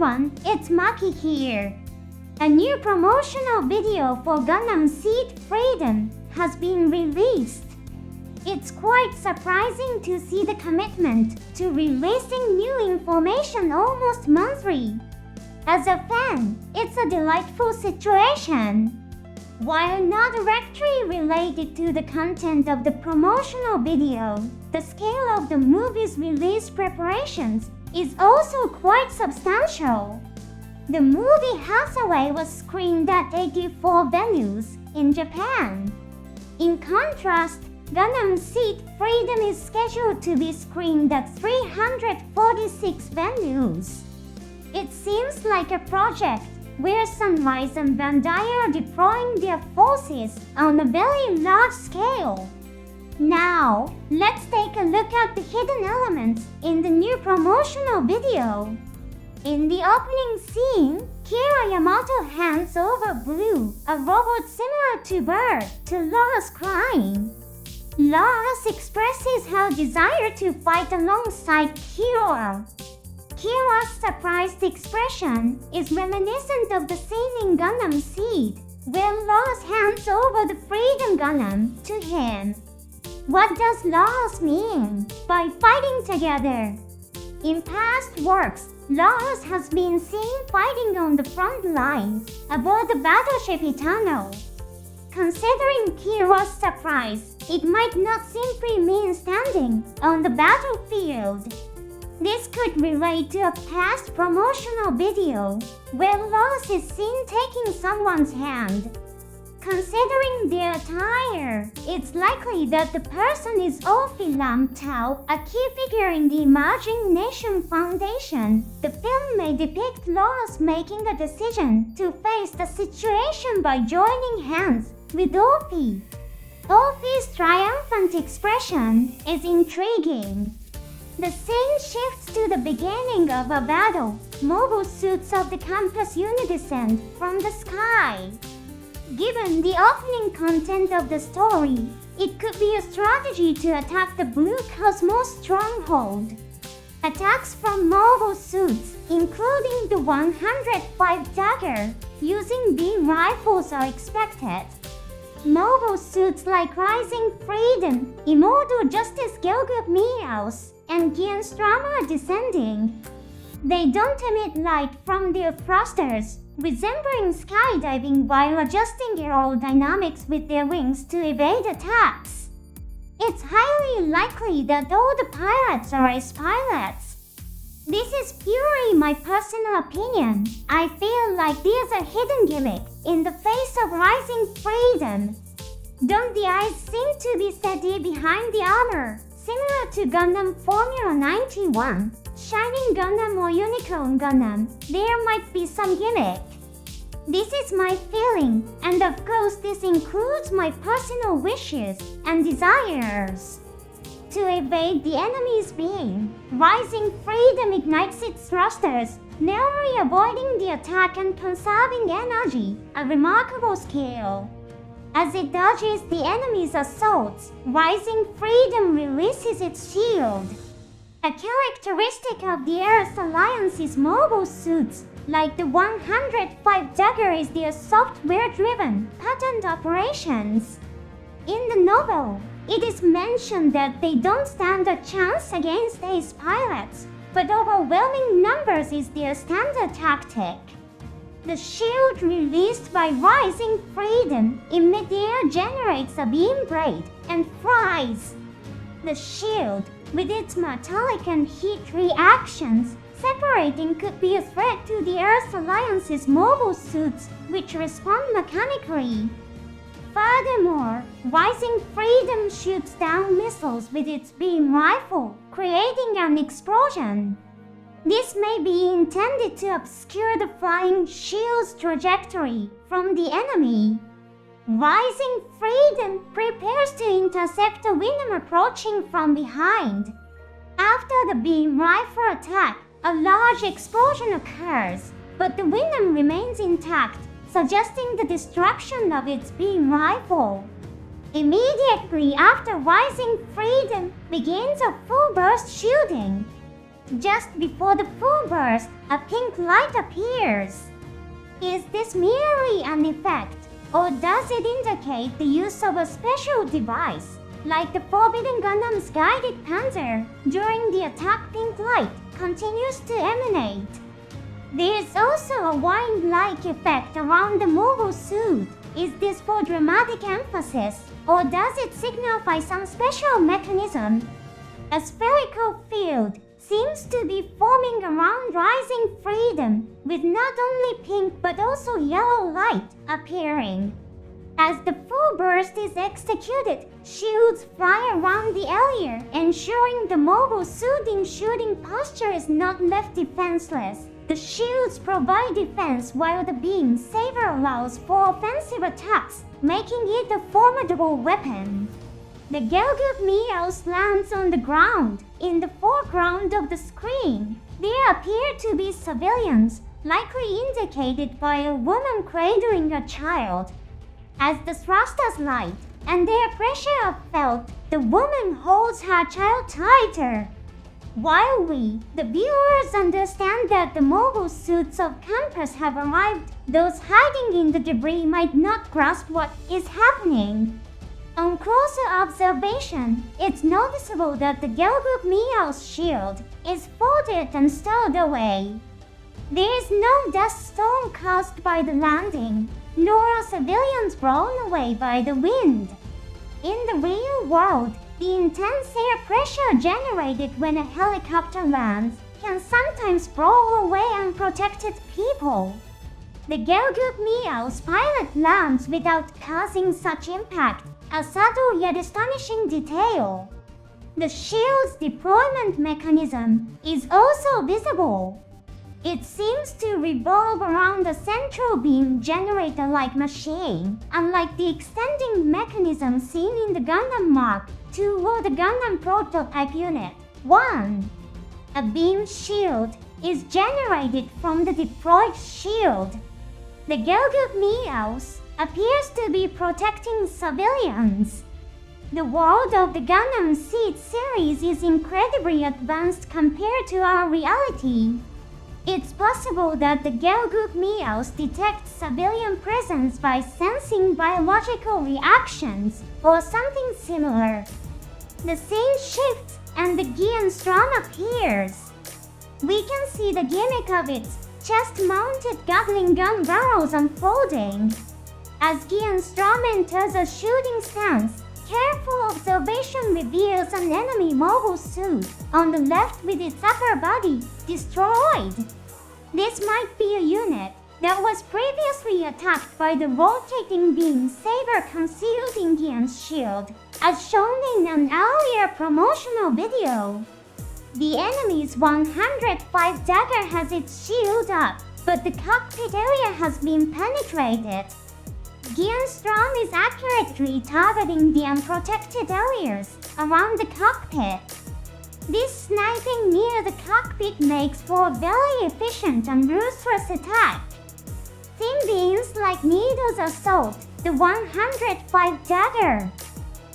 everyone, it's Maki here. A new promotional video for Gundam Seed Freedom has been released. It's quite surprising to see the commitment to releasing new information almost monthly. As a fan, it's a delightful situation. While not directly related to the content of the promotional video, the scale of the movie's release preparations is also quite substantial. The movie Hathaway was screened at 84 venues in Japan. In contrast, Gundam Seed Freedom is scheduled to be screened at 346 venues. It seems like a project where Sunrise and Bandai are deploying their forces on a very large scale. Now, let's take a look at the hidden elements in the new promotional video. In the opening scene, Kira Yamato hands over Blue, a robot similar to Bird, to Loras crying. Loras expresses her desire to fight alongside Kira. Kira's surprised expression is reminiscent of the scene in Gundam Seed, where Loras hands over the Freedom Gundam to him. What does Loras mean by fighting together? In past works, Loras has been seen fighting on the front lines aboard the battleship Eternal. Considering Kira's surprise, it might not simply mean standing on the battlefield. This could relate to a past promotional video where Loras is seen taking someone's hand. Considering their attire, it's likely that the person is Ophi Lam Tao, a key figure in the Emerging Nation Foundation. The film may depict Loras making a decision to face the situation by joining hands with Ophi. Ophi's triumphant expression is intriguing. The scene shifts to the beginning of a battle. Mobile suits of the campus unit descend from the sky. Given the opening content of the story, it could be a strategy to attack the Blue Cosmos stronghold. Attacks from mobile suits, including the 105 Dagger, using beam rifles are expected. Mobile suits like Rising Freedom, Immortal Justice Gilgud Meows, and GN Strum are descending. They don't emit light from their thrusters, resembling skydiving while adjusting aerodynamics with their wings to evade attacks. It's highly likely that all the pilots are ace pilots. This is purely my personal opinion. I feel like there's a hidden gimmick in the face of Rising Freedom. Don't the eyes seem to be steady behind the armor, similar to Gundam Formula 91? Shining Gundam or Unicorn Gundam, there might be some gimmick. This is my feeling, and of course this includes my personal wishes and desires. To evade the enemy's beam, Rising Freedom ignites its thrusters, narrowly avoiding the attack and conserving energy, a remarkable skill. As it dodges the enemy's assaults, Rising Freedom releases its shield. A characteristic of the Earth Alliance's mobile suits, like the 105 Dagger, is their software-driven, patterned operations. In the novel, it is mentioned that they don't stand a chance against ace pilots, but overwhelming numbers is their standard tactic. The shield released by Rising Freedom in midair generates a beam braid and flies. The shield, with its metallic and heat reactions, separating could be a threat to the Earth Alliance's mobile suits, which respond mechanically. Furthermore, Rising Freedom shoots down missiles with its beam rifle, creating an explosion. This may be intended to obscure the flying shield's trajectory from the enemy. Rising Freedom prepares to intercept a Gundam approaching from behind. After the beam rifle attack, a large explosion occurs, but the Gundam remains intact, suggesting the destruction of its beam rifle. Immediately after Rising Freedom begins a full burst shooting. Just before the full burst, a pink light appears. Is this merely an effect, or does it indicate the use of a special device, like the Forbidden Gundam's guided panzer during the attack? Pink light continues to emanate. There is also a wind-like effect around the mobile suit. Is this for dramatic emphasis, or does it signify some special mechanism? A spherical field seems to be forming around Rising Freedom, with not only pink but also yellow light appearing. As the full burst is executed, shields fly around the area, ensuring the mobile suit in shooting posture is not left defenseless. The shields provide defense while the beam saber allows for offensive attacks, making it a formidable weapon. The Gelgoop Meows lands on the ground. In the foreground of the screen, there appear to be civilians, likely indicated by a woman cradling a child. As the thrusters light and their pressure are felt, the woman holds her child tighter. While we, the viewers, understand that the mobile suits of campers have arrived, those hiding in the debris might not grasp what is happening. On closer observation, it's noticeable that the Gelgoop Meow's shield is folded and stowed away. There is no dust storm caused by the landing, nor are civilians blown away by the wind. In the real world, the intense air pressure generated when a helicopter lands can sometimes blow away unprotected people. The Gelgoop Meow's pilot lands without causing such impact, a subtle yet astonishing detail. The shield's deployment mechanism is also visible. It seems to revolve around a central beam generator-like machine, unlike the extending mechanism seen in the Gundam Mark II or the Gundam Prototype Unit 1. A beam shield is generated from the deployed shield. The Gelgoop Meows appears to be protecting civilians. The world of the Gundam Seed series is incredibly advanced compared to our reality. It's possible that the Gelgoop Meows detect civilian presence by sensing biological reactions or something similar. The scene shifts and the GN Strom appears. We can see the gimmick of its chest-mounted Gatling gun barrels unfolding. As GN Strom enters a shooting stance, careful observation reveals an enemy mobile suit on the left with its upper body destroyed. This might be a unit that was previously attacked by the rotating beam saber concealed in GN's shield, as shown in an earlier promotional video. The enemy's 105 dagger has its shield up, but the cockpit area has been penetrated. GN Strom is accurately targeting the unprotected areas around the cockpit. This sniping near the cockpit makes for a very efficient and ruthless attack. Thin beams like needles assault the 105 dagger.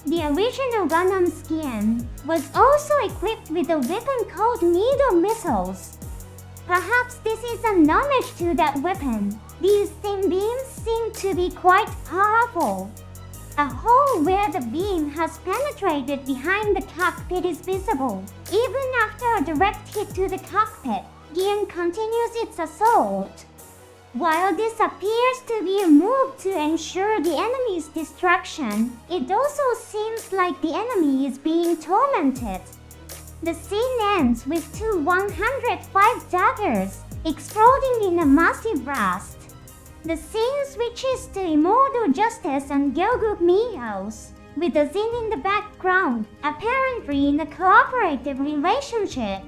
The original Gundam skin was also equipped with a weapon called needle missiles. Perhaps this is an homage to that weapon. These thin beams seem to be quite powerful. A hole where the beam has penetrated behind the cockpit is visible. Even after a direct hit to the cockpit, GN continues its assault. While this appears to be a move to ensure the enemy's destruction, it also seems like the enemy is being tormented. The scene ends with two 105 daggers exploding in a massive blast. The scene switches to Immortal Justice and Gelgoop Meows, with a Zin in the background, apparently in a cooperative relationship.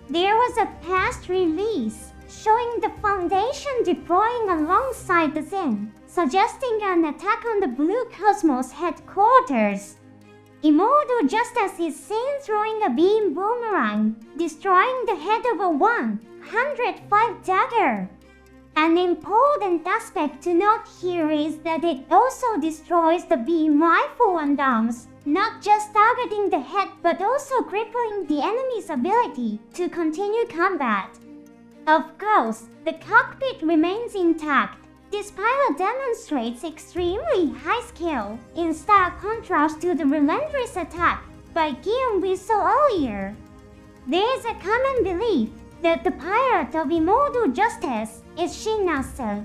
There was a past release showing the Foundation deploying alongside the Zin, suggesting an attack on the Blue Cosmos headquarters. Immortal Justice is seen throwing a beam boomerang, destroying the head of a 105 dagger. An important aspect to note here is that it also destroys the beam rifle and arms, not just targeting the head but also crippling the enemy's ability to continue combat. Of course, the cockpit remains intact. This pilot demonstrates extremely high skill, in stark contrast to the relentless attack by GN we saw earlier. There is a common belief that the pirate of Immortal Justice is Shinasa.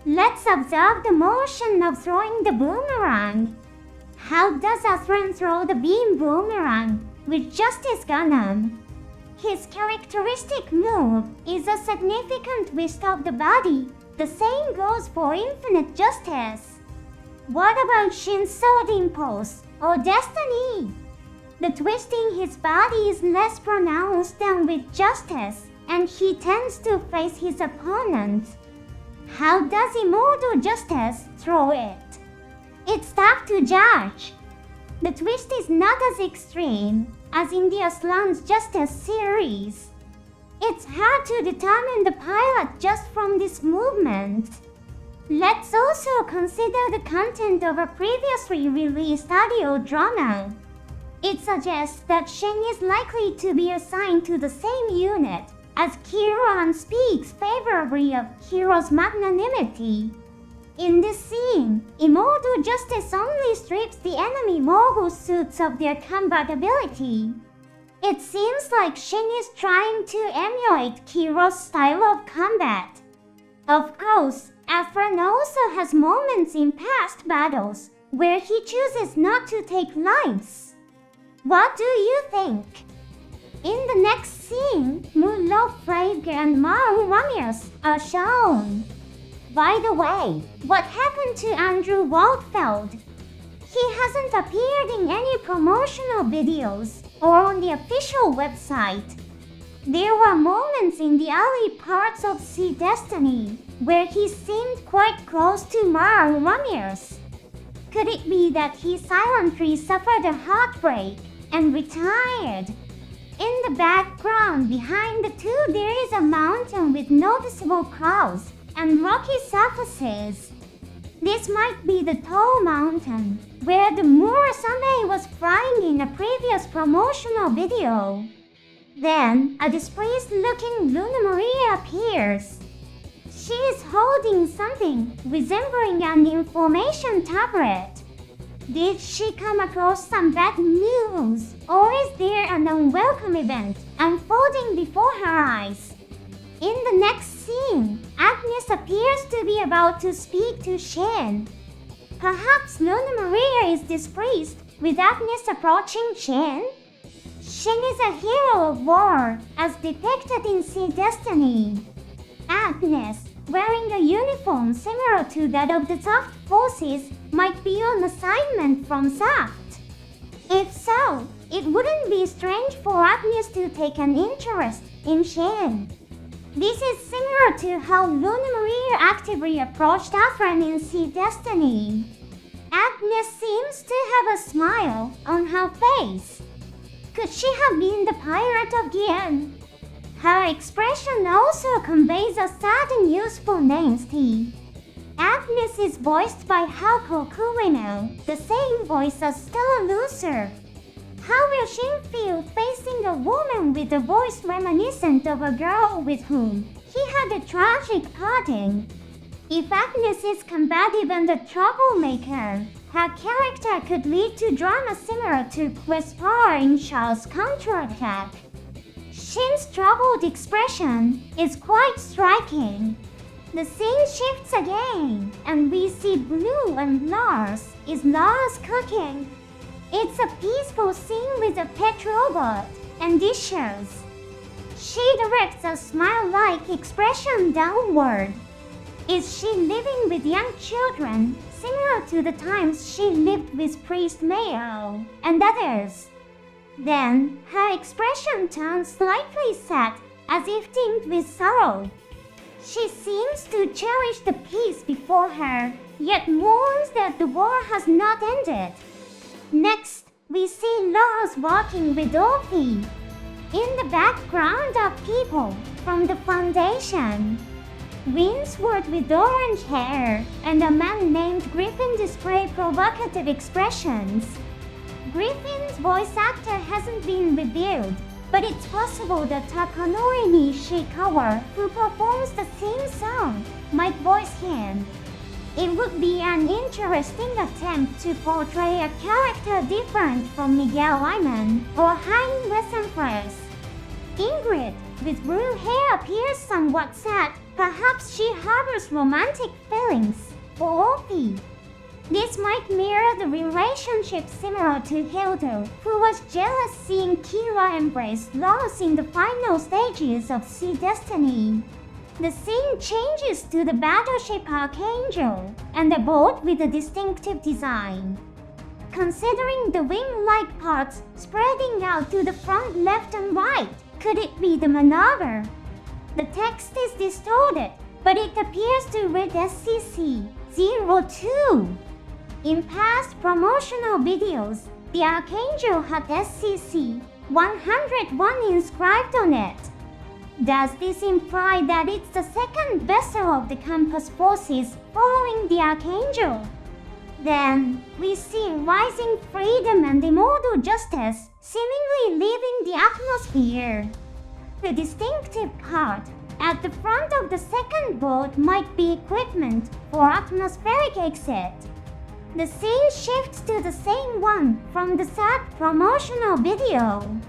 Let's observe the motion of throwing the boomerang. How does Athran throw the beam boomerang with Justice Gundam? His characteristic move is a significant twist of the body. The same goes for Infinite Justice. What about Shin's Sword Impulse or Destiny? The twist in his body is less pronounced than with Justice, and he tends to face his opponent. How does Immortal Justice throw it? It's tough to judge. The twist is not as extreme as in the Aslan's Justice series. It's hard to determine the pilot just from this movement. Let's also consider the content of a previously released audio drama. It suggests that Shin is likely to be assigned to the same unit as Kiro and speaks favorably of Kiro's magnanimity. In this scene, Immortal Justice only strips the enemy mogul suits of their combat ability. It seems like Shin is trying to emulate Kiro's style of combat. Of course, Athran also has moments in past battles where he chooses not to take lives. What do you think? In the next scene, Mulov Frege and Maru Ramirez are shown. By the way, what happened to Andrew Waldfeld? He hasn't appeared in any promotional videos or on the official website. There were moments in the early parts of Sea Destiny where he seemed quite close to Maru Ramirez. Could it be that he silently suffered a heartbreak and retired? In the background behind the two there is a mountain with noticeable clouds and rocky surfaces. This might be the tall mountain where the Murasame was flying in a previous promotional video. Then, a displeased-looking Luna Maria appears. She is holding something resembling an information tablet. Did she come across some bad news, or is there an unwelcome event unfolding before her eyes? In the next scene, Agnes appears to be about to speak to Shin. Perhaps Luna Maria is displeased with Agnes approaching Shin? Shin is a hero of war, as depicted in Sea Destiny. Agnes, wearing a uniform similar to that of the Soft Forces, might be on assignment from Soft. If so, it wouldn't be strange for Agnes to take an interest in Shin. This is similar to how Luna Maria actively approached Athran in Sea Destiny. Agnes seems to have a smile on her face. Could she have been the pirate of GN? Her expression also conveys a certain usefulness. Agnes is voiced by Hako Kurino, the same voice as Stella Lucer. How will Shin feel facing a woman with a voice reminiscent of a girl with whom he had a tragic parting? If Agnes is combative and a troublemaker, her character could lead to drama similar to Quespar in Charles' counterattack. Shin's troubled expression is quite striking. The scene shifts again, and we see Blue and Lars. Is Lars cooking? It's a peaceful scene with a pet robot and dishes. She directs a smile-like expression downward. Is she living with young children, similar to the times she lived with Priest Mayo and others? Then, her expression turns slightly sad, as if tinged with sorrow. She seems to cherish the peace before her, yet mourns that the war has not ended. Next, we see Lars walking with Orphe. In the background are people from the Foundation. Winsworth with orange hair, and a man named Griffin display provocative expressions. Griffin's voice actor hasn't been revealed, but it's possible that Takanori Nishikawa, who performs the theme song, might voice him. It would be an interesting attempt to portray a character different from Miguel Lyman or Hein Wesenfels. Ingrid, with blue hair, appears somewhat sad. Perhaps she harbors romantic feelings for Opie. This might mirror the relationship similar to Hilda, who was jealous seeing Kira embrace loss in the final stages of Sea Destiny. The scene changes to the battleship Archangel and a boat with a distinctive design. Considering the wing-like parts spreading out to the front left and right, could it be the maneuver? The text is distorted, but it appears to read SCC-02. In past promotional videos, the Archangel had SCC-101 inscribed on it. Does this imply that it's the second vessel of the campus forces following the Archangel? Then, we see rising freedom and immortal justice seemingly leaving the atmosphere. The distinctive part at the front of the second boat might be equipment for atmospheric exit. The scene shifts to the same one from the third promotional video.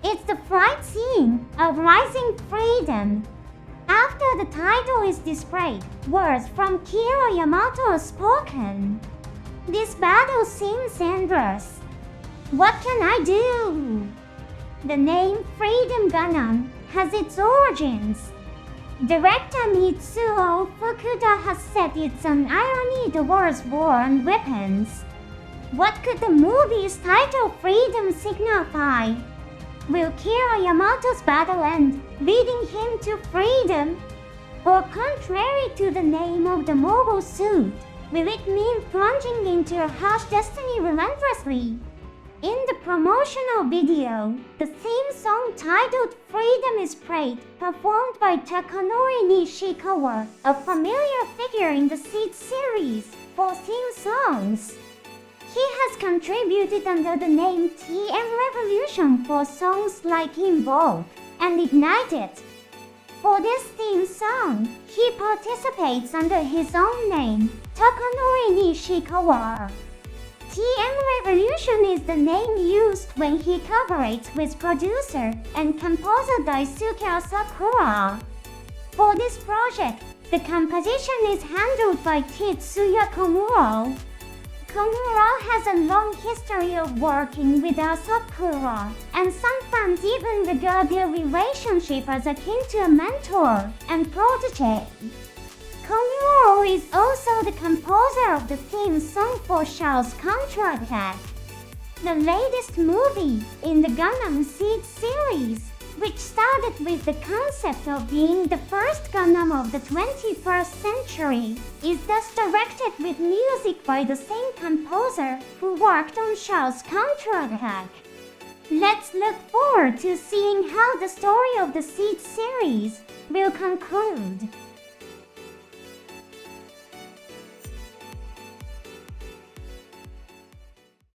It's the flight scene of Rising Freedom. After the title is displayed, words from Kira Yamato are spoken. This battle seems endless. What can I do? The name Freedom Gundam has its origins. Director Mitsuo Fukuda has said it's an irony towards war and weapons. What could the movie's title Freedom signify? Will Kira Yamato's battle end, leading him to freedom? Or contrary to the name of the mobile suit, will it mean plunging into a harsh destiny relentlessly? In the promotional video, the theme song titled Freedom is Prayed, performed by Takanori Nishikawa, a familiar figure in the Seed series, for theme songs. He has contributed under the name TM Revolution for songs like Invoke and Ignited. For this theme song, he participates under his own name, Takanori Nishikawa. TM Revolution is the name used when he collaborates with producer and composer Daisuke Asakura. For this project, the composition is handled by Tetsuya Komuro. Komuro has a long history of working with Asakura, and some fans even regard their relationship as akin to a mentor and protege. Komuro is also the composer of the theme song for Shell's Counterattack, the latest movie in the Gundam Seed series, which started with the concept of being the first Gundam of the 21st century, is thus directed with music by the same composer who worked on Shell's Counterattack. Let's look forward to seeing how the story of the Seed series will conclude.